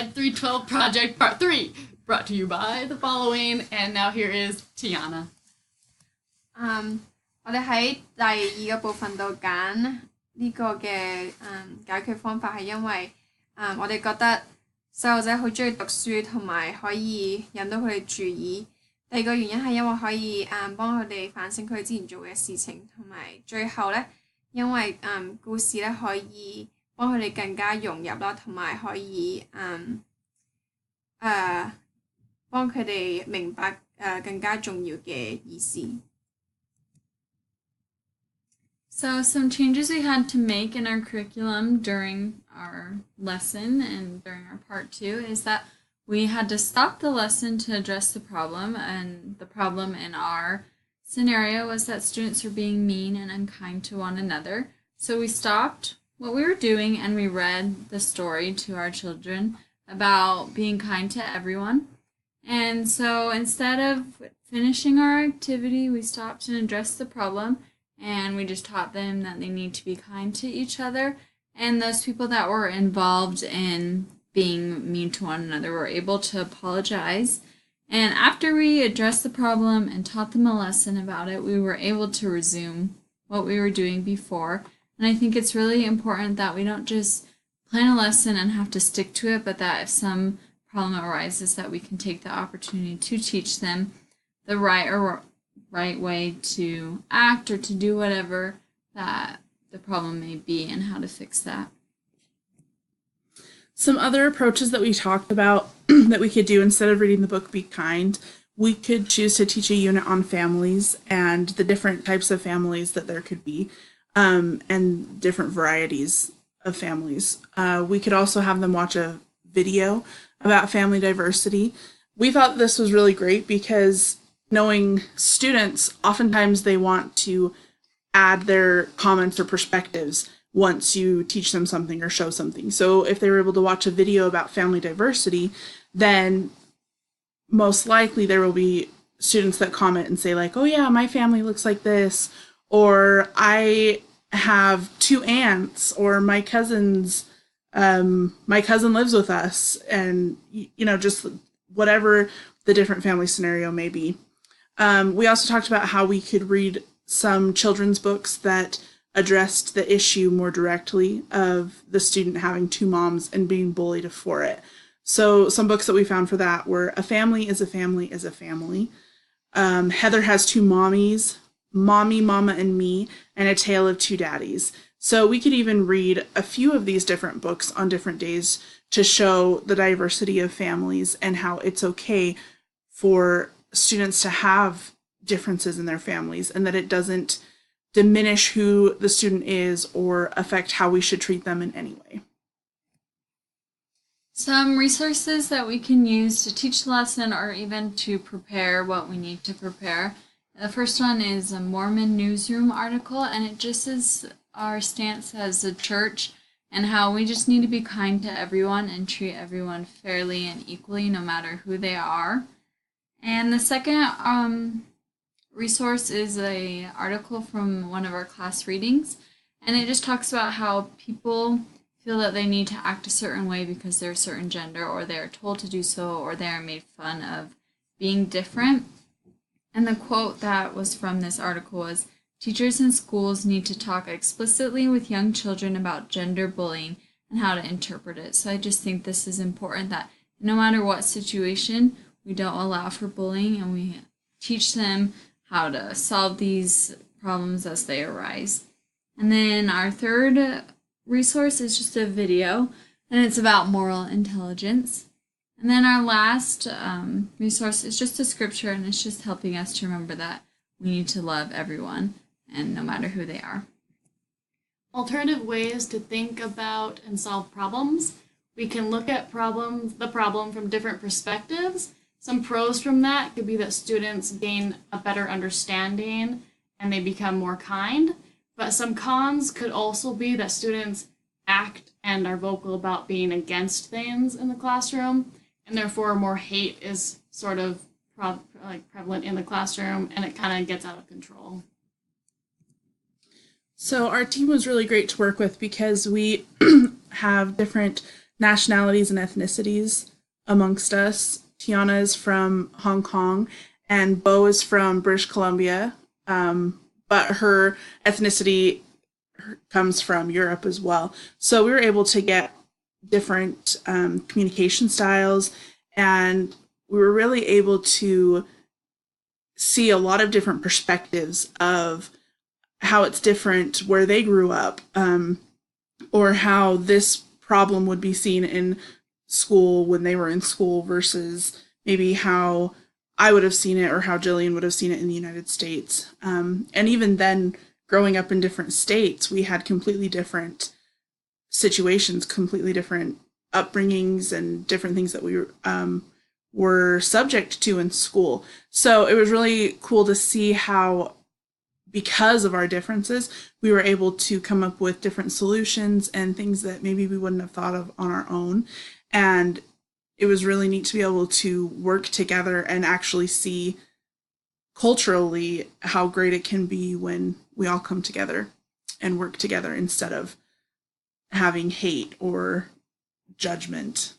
Ed 312 Project Part 3, brought to you by the following, and now here is Tiana. 我哋喺第二個部分度揀呢個嘅解決方法係因為我哋覺得細路仔好中意讀書同埋可以引到佢哋注意。第二個原因係因為可以幫佢哋反省佢哋之前做嘅事情，同埋最後咧，因為故事咧可以幫佢哋更加融入啦，同埋可以幫佢哋明白更加重要嘅意思。So some changes we had to make in our curriculum during our lesson and during our part 2 is that we had to stop the lesson to address the problem, and the problem in our scenario was that students were being mean and unkind to one another. So we stopped what we were doing and we read the story to our children about being kind to everyone. And so instead of finishing our activity, we stopped and addressed the problem, and we just taught them that they need to be kind to each other. And those people that were involved in being mean to one another were able to apologize. And after we addressed the problem and taught them a lesson about it, we were able to resume what we were doing before. And I think it's really important that we don't just plan a lesson and have to stick to it, but that if some problem arises, that we can take the opportunity to teach them the right way to act or to do whatever that the problem may be and how to fix that. Some other approaches that we talked about that we could do instead of reading the book Be Kind, we could choose to teach a unit on families and the different types of families that there could be, and different varieties of families. We could also have them watch a video about family diversity. We thought this was really great because knowing students, oftentimes they want to add their comments or perspectives once you teach them something or show something. So if they were able to watch a video about family diversity, then most likely there will be students that comment and say like, oh yeah, my family looks like this, or I have 2 aunts, or my cousin lives with us, and just whatever the different family scenario may be. We also talked about how we could read some children's books that addressed the issue more directly of the student having 2 moms and being bullied for it. So some books that we found for that were A Family is a Family is a Family, Heather Has 2 Mommies, Mommy, Mama, and Me, and A Tale of 2 Daddies. So we could even read a few of these different books on different days to show the diversity of families and how it's okay for students to have differences in their families, and that it doesn't diminish who the student is or affect how we should treat them in any way. Some resources that we can use to teach the lesson or even to prepare what we need to prepare. The first one is a Mormon newsroom article, and it just is our stance as a church and how we just need to be kind to everyone and treat everyone fairly and equally no matter who they are. And the second resource is a article from one of our class readings, and it just talks about how people feel that they need to act a certain way because they're a certain gender, or they're told to do so, or they are made fun of being different. And the quote that was from this article was, "Teachers in schools need to talk explicitly with young children about gender bullying and how to interpret it." So I just think this is important, that no matter what situation, we don't allow for bullying, and we teach them how to solve these problems as they arise. And then our third resource is just a video, and it's about moral intelligence. And then our last resource is just a scripture, and it's just helping us to remember that we need to love everyone, and no matter who they are. Alternative ways to think about and solve problems. We can look at the problem from different perspectives. Some pros from that could be that students gain a better understanding and they become more kind. But some cons could also be that students act and are vocal about being against things in the classroom, and therefore more hate is sort of prevalent in the classroom, and it kind of gets out of control. So our team was really great to work with because we have different nationalities and ethnicities amongst us. Tiana is from Hong Kong, and Bo is from British Columbia, but her ethnicity comes from Europe as well. So we were able to get different communication styles, and we were really able to see a lot of different perspectives of how it's different where they grew up, or how this problem would be seen in school when they were in school versus maybe how I would have seen it or how Jillian would have seen it in the United States. And even then, growing up in different states, we had completely different situations, completely different upbringings, and different things that we were subject to in school. So it was really cool to see how, because of our differences, we were able to come up with different solutions and things that maybe we wouldn't have thought of on our own. And it was really neat to be able to work together and actually see culturally how great it can be when we all come together and work together instead of having hate or judgment.